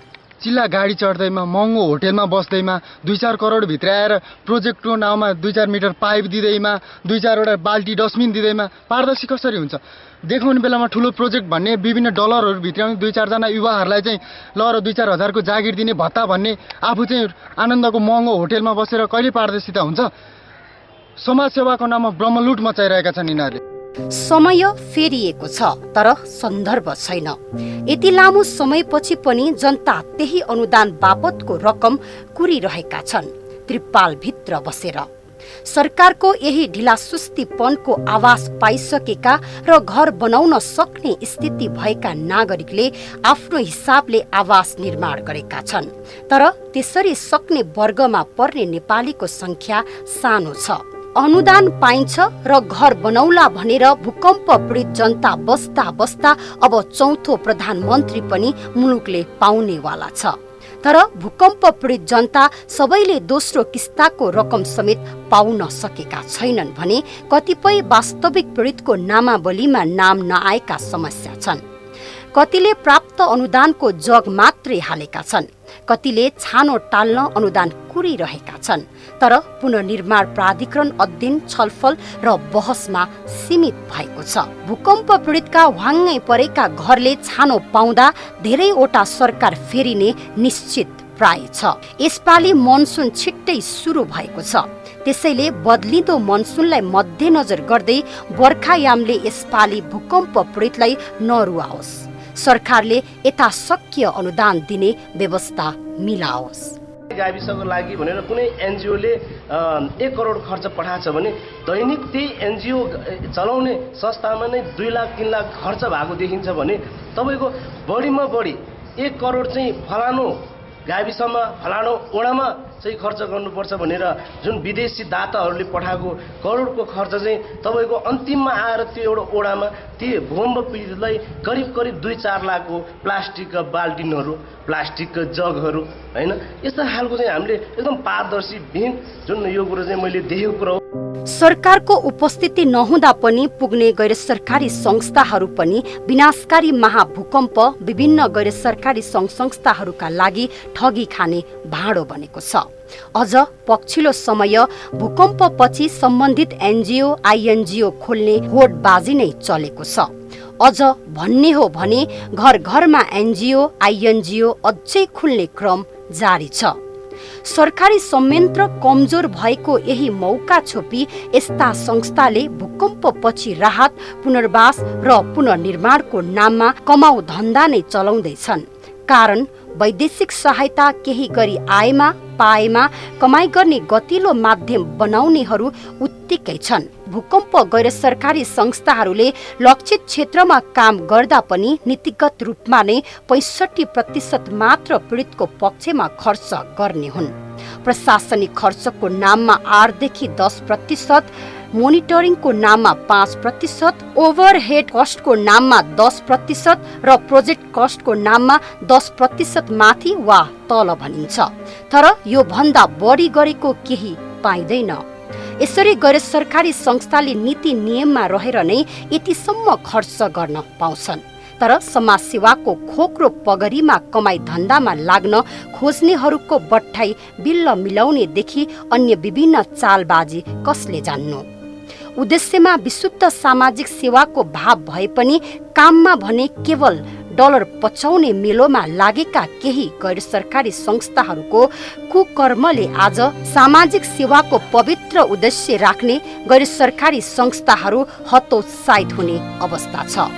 चिल्ला गाडी चढ्दैमा महँगो होटेलमा बस्दैमा 2-4 करोड भित्र आएर प्रोजेक्टको नाउँमा 2-4 मिटर पाइप दिँदैमा 2-4 बाल्टी डस्टबिन दिँदैमा पारदर्शी कसरी हुन्छ? देखाउने बेलामा ठुलो प्रोजेक्ट भन्ने विभिन्न डलरहरू भित्राउने 2-4 जना युवाहरूलाई चाहिँ ल र 2-4 हजारको जागिर दिने भत्ता भन्ने आफू चाहिँ आनन्दको महँगो होटेलमा बसेर कहिले पारदर्शिता हुन्छ? समाजसेवाको नाममा ब्रह्मलुट मचाइरहेका छन् यिनीहरूले। समय फेरिएको छ तर सन्दर्भ छैन। यति लामो समयपछि पनि जनता त्यही अनुदान बापतको रकम कुरिरहेका छन् त्रिपालभित्र बसेर। सरकारको यही ढिलासुस्तीपनको आवाज पाइसकेका र घर बनाउन सक्ने स्थिति भएका नागरिकले आफ्नो हिसाबले आवास निर्माण गरेका छन्, तर त्यसरी सक्ने वर्गमा पर्ने नेपालीको संख्या सानो छ। अनुदान पाइन्छ र घर बनाउला भनेर भूकम्प पीडित जनता बस्दा बस्दा अब चौथो प्रधानमन्त्री पनि मुलुकले पाउनेवाला छ। तर भूकम्प पीडित जनता सबैले दोस्रो किस्ताको रकम समेत पाउन सकेका छैनन् भने कतिपय वास्तविक पीडितको नामावलीमा नाम नआएका समस्या छन्। कतिले प्राप्त अनुदानको जग मात्रै हालेका छन्, कतिले छानो टाल्न अनुदान कुरिरहेका छन्, तर पुनर्निर्माण प्राधिकरण अध्ययन छलफल र बहसमा सीमित भएको छ। भूकम्प पीडितका वाङ्गै परेका घरले छानो पाउँदा धेरैवटा सरकार फेरिने निश्चित प्राय छ। यसपालि मनसुन छिट्टै सुरु भएको छ, त्यसैले बदलिँदो मनसुनलाई मध्यनजर गर्दै बर्खायामले यसपालि भूकम्प पीडितलाई नरुवाओस्। सरकारले यथाशक्य अनुदान दिने व्यवस्था मिलाओस्। गाविसको लागि भनेर कुनै एनजिओले 1 करोड खर्च पठाएको छ भने दैनिक त्यही एनजिओ चलाउने संस्थामा नै 2 लाख 3 लाख खर्च भएको देखिन्छ भने तपाईँको बढीमा बढी 1 करोड चाहिँ फलानु गाविसमा फलानु ओडामा चाहिँ खर्च गर्नुपर्छ भनेर जुन विदेशी दाताहरूले पठाएको करोडको खर्च चाहिँ तपाईँको अन्तिममा आएर त्यो एउटा ओडामा ती भूकम्प पीडितलाई करिब 2-4 लाखको प्लास्टिकका बाल्टिनहरू, प्लास्टिकका जगहरू हैन, यस्ता खालको चाहिँ हामीले एकदम पारदर्शी विहीन जुन यो कुरो चाहिँ मैले देखेको कुरा हो। सरकारको उपस्थिति नहुँदा पनि पुग्ने गैर सरकारी संस्थाहरू पनि विनाशकारी महाभूकम्प विभिन्न गैर सरकारी संघ संस्थाहरूका लागि ठगी खाने भाँडो बनेको छ। अझ पछिल्लो समय भूकम्पपछि सम्बन्धित एनजिओ आइएनजिओ खोल्ने होडबाजी नै चलेको छ। अझ भन्ने हो भने घर घरमा एनजिओ आइएनजिओ अझै खुल्ने क्रम जारी छ। सरकारी संयन्त्र कमजोर भएको यही मौका छोपी यस्ता संस्थाले भूकम्पपछि राहत, पुनर्वास र पुनर्निर्माणको नाममा कमाउ धन्दा नै चलाउँदैछन्। कारण वैदेशिक सहायता केही गरी आएमा पाएमा कमाई गर्ने गतिलो माध्यम बनाउनेहरू उत्तिकै छन्। भूकम्प गैर सरकारी संस्थाहरूले लक्षित क्षेत्रमा काम गर्दा पनि नीतिगत रूपमा नै 65% मात्र पीडितको पक्षमा खर्च गर्ने हुन्। प्रशासनिक खर्चको नाममा 8 देखि 10%, मोनिटरिङको नाममा 5%, ओभरहेड कस्टको नाममा 10% र प्रोजेक्ट कस्टको नाममा 10% माथि वा तल भनिन्छ। तर यो भन्दा बढी गरेको केही पाइँदैन। यसरी गैर सरकारी संस्थाले नीति नियममा रहेर नै यतिसम्म खर्च गर्न पाउँछन्। तर समाज सेवाको खोक्रो पगरीमा कमाई धन्दामा लाग्न खोज्नेहरूको बट्टाई बिल्ल मिलाउनेदेखि अन्य विभिन्न चालबाजी कसले जान्नु? उद्देश्यमा विशुद्ध सामाजिक सेवाको भाव भए पनि काममा भने केवल डलर पचाउने मेलोमा लागेका केही गैर सरकारी संस्थाहरूको कुकर्मले आज सामाजिक सेवाको पवित्र उद्देश्य राख्ने गैर सरकारी संस्थाहरू हतोत्साहित हुने अवस्था छ।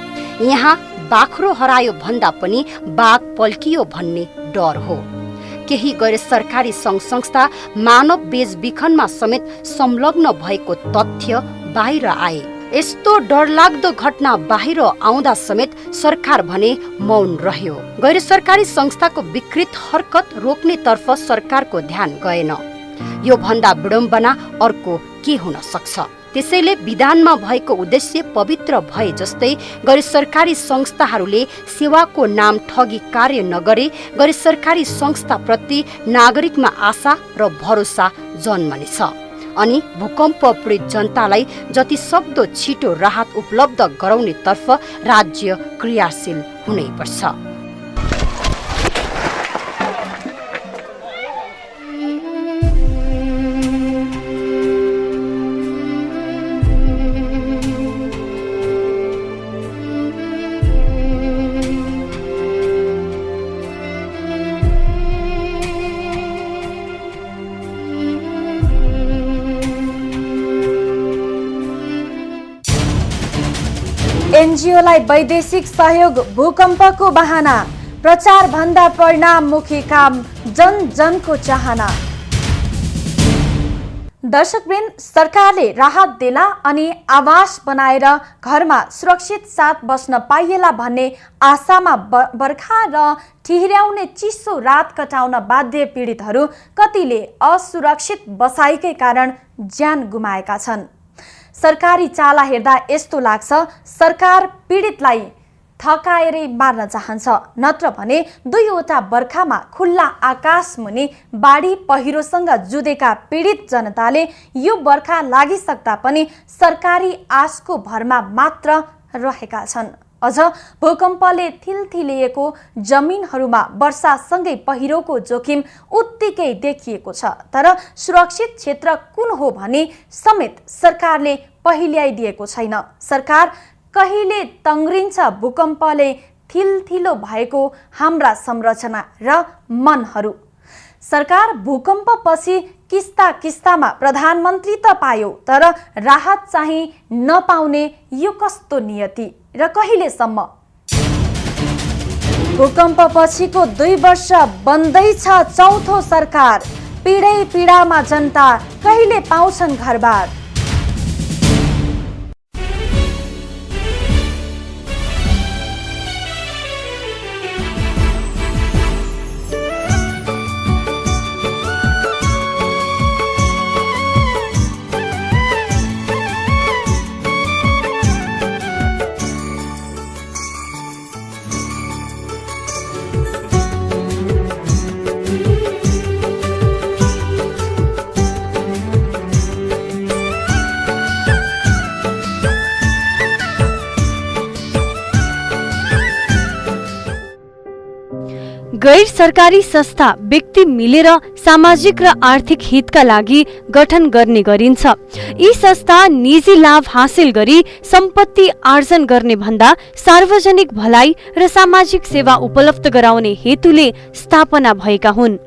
यहाँ बाख्रो हरायो भन्दा पनि बाघ पल्कियो भन्ने डर हो। केही गैर सरकारी संघ संस्था मानव बेचबिखनमा समेत संलग्न भएको तथ्य बाहिर आए। यस्तो डरलाग्दो घटना बाहिर आउँदा समेत सरकार भने मौन रह्यो। गैर सरकारी संस्थाको विकृत हरकत रोक्नेतर्फ सरकारको ध्यान गएन। यो भन्दा विडम्बना अर्को के हुन सक्छ? त्यसैले विधानमा भएको उद्देश्य पवित्र भए जस्तै गैर सरकारी संस्थाहरूले सेवाको नाम ठगी कार्य नगरे गैर सरकारी संस्थाप्रति नागरिकमा आशा र भरोसा जन्मनेछ। अनि भूकम्प पीडित जनतालाई जति सक्दो छिटो राहत उपलब्ध गराउनेतर्फ राज्य क्रियाशील हुनैपर्छ। एनजिओलाई वैदेशिक सहयोग भूकम्पको बहाना, प्रचार भन्दा परिणाममुखी काम जन जनको चाहना। दर्शकवृन्द, सरकारले राहत देला अनि आवास बनाएर घरमा सुरक्षित साथ बस्न पाइएला भन्ने आशामा बर्खा र ठिहिर्याउने चिसो रात कटाउन बाध्य पीडितहरू कतिले असुरक्षित बसाइकै कारण ज्यान गुमाएका छन्। सरकारी चाला हेर्दा यस्तो लाग्छ सरकार पीडितलाई थकाएरै मार्न चाहन्छ, नत्र भने दुईवटा बर्खामा खुल्ला आकाश मुनि बाढी पहिरोसँग जुधेका पीडित जनताले यो बर्खा लागिसक्दा पनि सरकारी आशको भरमा मात्र रहेका छन्। अझ भूकम्पले थिलथिलिएको जमिनहरूमा वर्षासँगै पहिरोको जोखिम उत्तिकै देखिएको छ, तर सुरक्षित क्षेत्र कुन हो भनी समेत सरकारले पहिल्याइदिएको छैन। सरकार कहिले तङ्ग्रिन्छ भूकम्पले थिलथिलो भएको हाम्रा संरचना र मनहरू। सरकार भूकम्पपछि किस्ता किस्तामा प्रधानमन्त्री त पायो, तर राहत चाहिँ नपाउने यो कस्तो नियति र कहिलेसम्म? भूकम्पपछिको 2 वर्ष बन्दैछ चौथो सरकार, पीडै पीडामा जनता कहिले पाउँछन् घरबार? गैर सरकारी संस्था व्यक्ति मिलेर सामाजिक र आर्थिक हितका लागि गठन गर्ने गरिन्छ। यी संस्था निजी लाभ हासिल गरी सम्पत्ति आर्जन गर्ने भन्दा सार्वजनिक भलाइ र सामाजिक सेवा उपलब्ध गराउने हेतुले स्थापना भएका हुन्।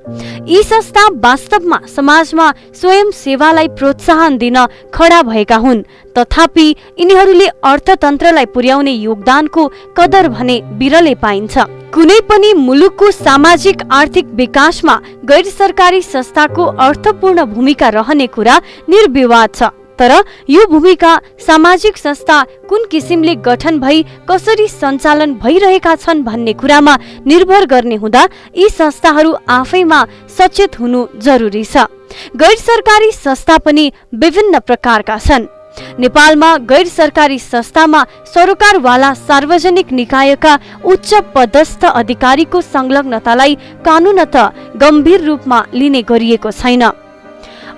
यी संस्था वास्तवमा समाजमा स्वयं सेवालाई प्रोत्साहन दिन खडा भएका हुन्, तथापि यिनीहरूले अर्थतन्त्रलाई पुर्याउने योगदानको कदर भने बिरलै पाइन्छ। कुनै पनि मुलुकको सामाजिक आर्थिक विकासमा गैर सरकारी संस्थाको अर्थपूर्ण भूमिका रहने कुरा निर्विवाद छ, तर यो भूमिका सामाजिक संस्था कुन किसिमले गठन भई कसरी सञ्चालन भइरहेका छन् भन्ने कुरामा निर्भर गर्ने हुँदा यी संस्थाहरू आफैमा सचेत हुनु जरुरी छ। गैर सरकारी संस्था पनि विभिन्न प्रकारका छन्। नेपालमा गैर सरकारी संस्थामा सरकारवाला सार्वजनिक निकायका उच्च पदस्थ अधिकारीको संलग्नतालाई कानूनत गम्भीर रूपमा लिने गरिएको छैन।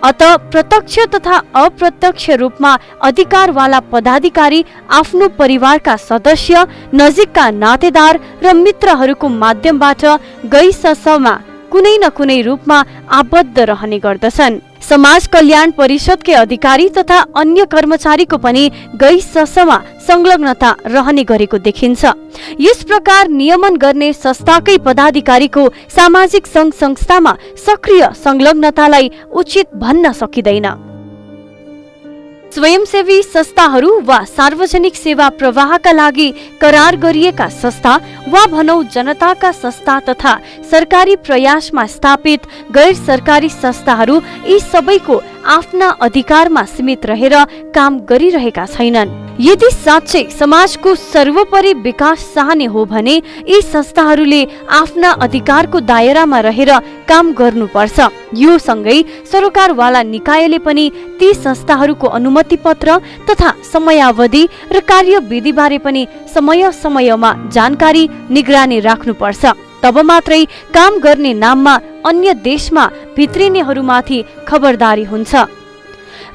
अत प्रत्यक्ष तथा अप्रत्यक्ष रूपमा अधिकारवाला पदाधिकारी आफ्नो परिवारका सदस्य, नजिकका नातेदार र मित्रहरूको माध्यमबाट गैर संस्थामा कुनै न कुनै रूपमा आबद्ध रहने गर्दछन्। समाज कल्याण परिषदकै अधिकारी तथा अन्य कर्मचारीको पनि गैर संस्थामा संलग्नता रहने गरेको देखिन्छ। यस प्रकार नियमन गर्ने संस्थाकै पदाधिकारीको सामाजिक संघ संस्थामा सक्रिय संलग्नतालाई उचित भन्न सकिँदैन। स्वयंसेवी संस्थाहरू वा सार्वजनिक सेवा प्रवाहका लागि करार गरिएका संस्था वा भनौं जनताका संस्था तथा सरकारी प्रयासमा स्थापित गैर सरकारी संस्थाहरू यी सबैको आफ्ना अधिकारमा सीमित रहेर काम गरिरहेका छैनन्। यदि साँच्चै समाजको सर्वोपरि विकास चाहने हो भने यी संस्थाहरूले आफ्ना अधिकारको दायरामा रहेर काम गर्नुपर्छ। यो सँगै सरकारवाला निकायले पनि ती संस्थाहरूको अनुमति पत्र तथा समयावधि र कार्यविधि बारे पनि समय समयमा जानकारी निगरानी राख्नुपर्छ। तब मात्रै काम गर्ने नाममा अन्य देशमा भित्रिनेहरूमाथि खबरदारी हुन्छ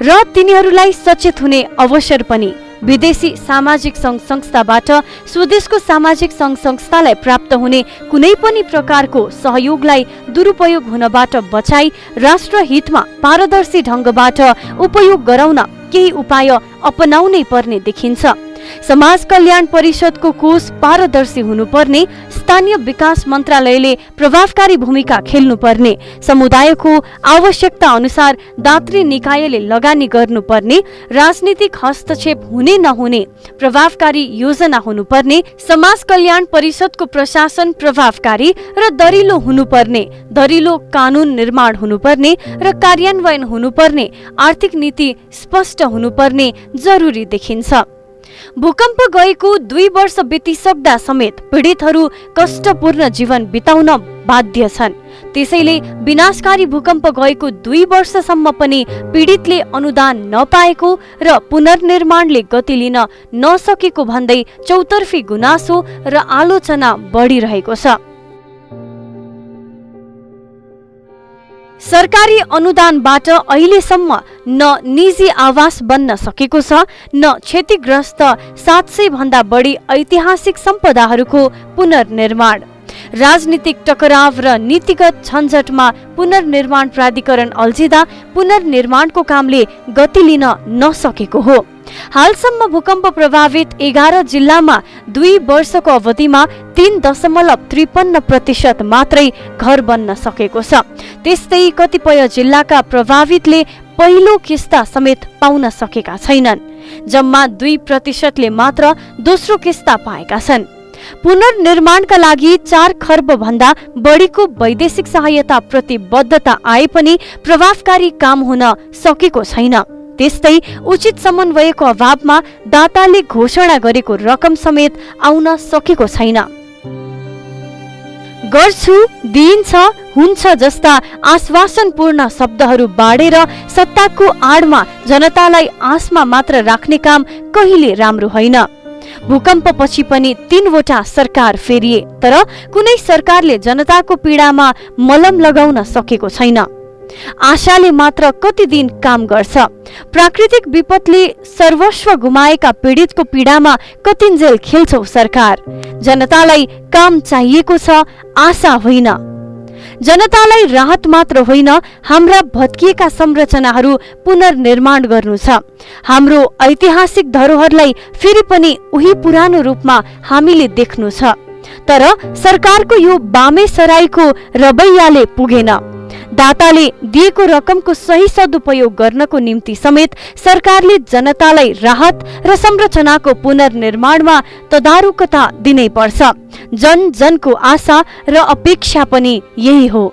र तिनीहरूलाई सचेत हुने अवसर पनि। विदेशी सामाजिक संघ संस्थाबाट स्वदेशको सामाजिक संघ संस्थालाई प्राप्त हुने कुनै पनि प्रकारको सहयोगलाई दुरुपयोग हुनबाट बचाई राष्ट्र हितमा पारदर्शी ढंगबाट उपयोग गराउन केही उपाय अपनाउनै पर्ने देखिन्छ। समाज कल्याण परिषदको कोष पारदर्शी हुनुपर्ने, स्थानीय विकास मन्त्रालयले प्रभावकारी भूमिका खेल्नुपर्ने, समुदायको आवश्यकता अनुसार दात्री निकायले लगानी गर्नुपर्ने, राजनीतिक हस्तक्षेप हुने नहुने प्रभावकारी योजना हुनुपर्ने, समाज कल्याण परिषदको प्रशासन प्रभावकारी र दरिलो हुनुपर्ने, दरिलो कानून निर्माण हुनुपर्ने र कार्यान्वयन हुनुपर्ने, आर्थिक नीति स्पष्ट हुनुपर्ने जरुरी देखिन्छ। भूकम्प गएको 2 वर्ष बितिसक्दा समेत पीडितहरू कष्टपूर्ण जीवन बिताउन बाध्य छन्। त्यसैले विनाशकारी भूकम्प गएको 2 वर्षसम्म पनि पीडितले अनुदान नपाएको र पुनर्निर्माणले गति लिन नसकेको भन्दै चौतर्फी गुनासो र आलोचना बढिरहेको छ। सरकारी अनुदानबाट अहिलेसम्म न निजी आवास बन्न सकेको छ, न क्षतिग्रस्त 700 भन्दा बढी ऐतिहासिक सम्पदाहरूको पुनर्निर्माण। राजनीतिक टकराव र नीतिगत झन्झटमा पुनर्निर्माण प्राधिकरण अल्झिँदा पुनर्निर्माणको कामले गति लिन नसकेको हो। हालसम्म भूकम्प प्रभावित 11 जिल्लामा 2 वर्षको अवधिमा 3.53% मात्रै घर बन्न सकेको छ। त्यस्तै कतिपय जिल्लाका प्रभावितले पहिलो किस्ता समेत पाउन सकेका छैनन्। जम्मा 2% मात्र दोस्रो किस्ता पाएका छन्। पुनर्निर्माणका लागि 4 खर्ब भन्दा बढीको वैदेशिक सहायता प्रतिबद्धता आए पनि प्रभावकारी काम हुन सकेको छैन। त्यस्तै उचित समन्वयको अभावमा दाताले घोषणा गरेको रकम समेत आउन सकेको छैन। गर्छु, दिइन्छ, हुन्छ जस्ता आश्वासनपूर्ण शब्दहरू बाडेर सत्ताको आडमा जनतालाई आशमा मात्र राख्ने काम कहिले राम्रो होइन। भूकम्पपछि पनि 3 वटा सरकार फेरिए, तर कुनै सरकारले जनताको पीडामा मलम लगाउन सकेको छैन। आशाले मात्र कति दिन काम गर्छ। प्राकृतिक विपतले सर्वस्व गुमाएका पीडितको पीडामा कतिन्जेल खेल्छौ सरकार। जनतालाई काम चाहिएको छ, आशा होइन। जनतालाई राहत मात्र होइन, हाम्रा भत्किएका संरचनाहरू पुनर्निर्माण गर्नु छ। हाम्रो ऐतिहासिक धरोहरलाई फेरि पनि उही पुरानो रूपमा हामीले देख्नु छ। तर सरकारको यो बामे सराईको रवैयाले पुगेन। दाताले दिएको रकमको सही सदुपयोग गर्नको निम्ति समेत सरकारले जनतालाई राहत र संरचनाको पुनर्निर्माणमा तदारुकता दिनै पर्छ। जन जनको आशा र अपेक्षा पनि यही हो।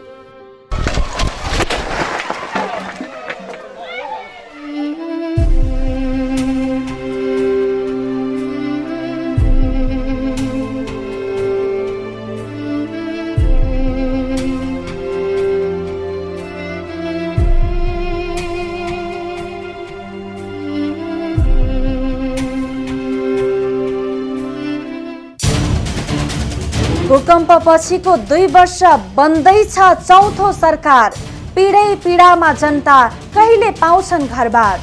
भूकम्पपछिको 2 वर्ष बन्दैछ चौथो सरकार। पीडै पीडामा जनता कहिले पाउँछन् घरबार।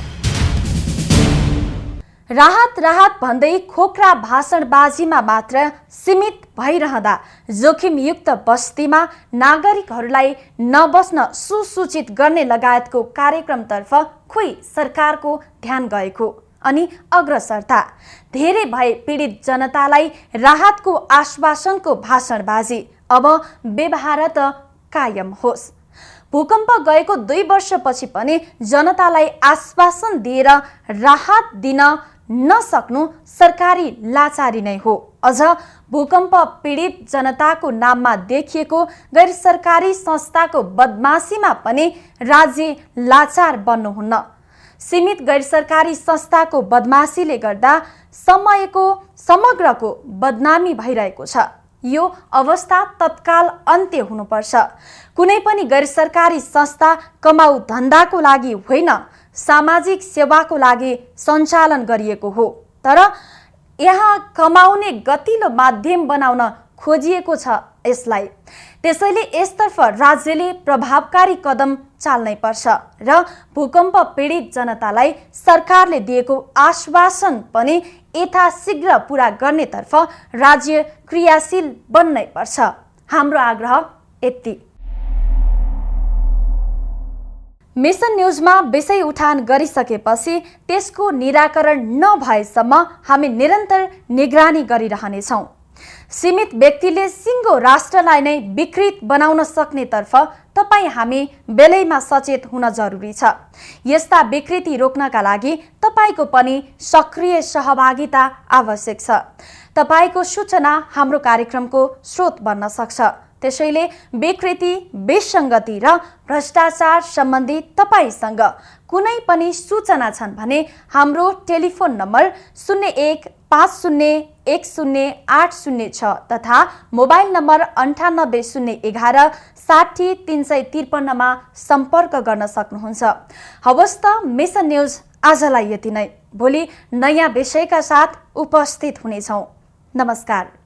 राहत राहत भन्दै खोक्रा भाषणबाजीमा मात्र सीमित भइरहँदा जोखिमयुक्त बस्तीमा नागरिकहरूलाई नबस्न सुसूचित गर्ने लगायतको कार्यक्रमतर्फ खोइ सरकारको ध्यान गएको अनि अग्रसरता धेरै भए पीडित जनतालाई राहतको आश्वासनको भाषणबाजी अब व्यवहार त कायम होस्। भूकम्प गएको 2 वर्षपछि पनि जनतालाई आश्वासन दिएर राहत दिन नसक्नु सरकारी लाचारी नै हो। अझ भूकम्प पीडित जनताको नाममा देखिएको गैर सरकारी संस्थाको बदमाशीमा पनि राज्य लाचार बन्नुहुन्न। सीमित गैर सरकारी संस्थाको बदमाशीले गर्दा समग्रको बदनामी भइरहेको छ। यो अवस्था तत्काल अन्त्य हुनुपर्छ। कुनै पनि गैर सरकारी संस्था कमाउ धन्दाको लागि होइन, सामाजिक सेवाको लागि सञ्चालन गरिएको हो। तर यहाँ कमाउने गतिलो माध्यम बनाउन खोजिएको छ यसलाई। त्यसैले यसतर्फ राज्यले प्रभावकारी कदम चाल्नै पर्छ र भूकम्प पीडित जनतालाई सरकारले दिएको आश्वासन पनि यथाशीघ्र पूरा गर्नेतर्फ राज्य क्रियाशील बन्नै पर्छ। हाम्रो आग्रह यति। मिसन न्युजमा विषय उठान गरिसकेपछि त्यसको निराकरण नभएसम्म हामी निरन्तर निगरानी गरिरहनेछौँ। सीमित व्यक्तिले सिङ्गो राष्ट्रलाई नै विकृत बनाउन सक्नेतर्फ तपाईँ हामी बेलैमा सचेत हुन जरुरी छ। यस्ता विकृति रोक्नका लागि तपाईँको पनि सक्रिय सहभागिता आवश्यक छ। तपाईँको सूचना हाम्रो कार्यक्रमको स्रोत बन्न सक्छ। त्यसैले विकृति, विसङ्गति र भ्रष्टाचार सम्बन्धी तपाईसँग कुनै पनि सूचना छन् भने हाम्रो टेलिफोन नम्बर 0150108006 तथा मोबाइल नम्बर 9801 60 मा सम्पर्क गर्न सक्नुहुन्छ। हवस् त, मिसन न्युज आजलाई यति नै। भोलि नयाँ विषयका साथ उपस्थित हुनेछौँ। नमस्कार।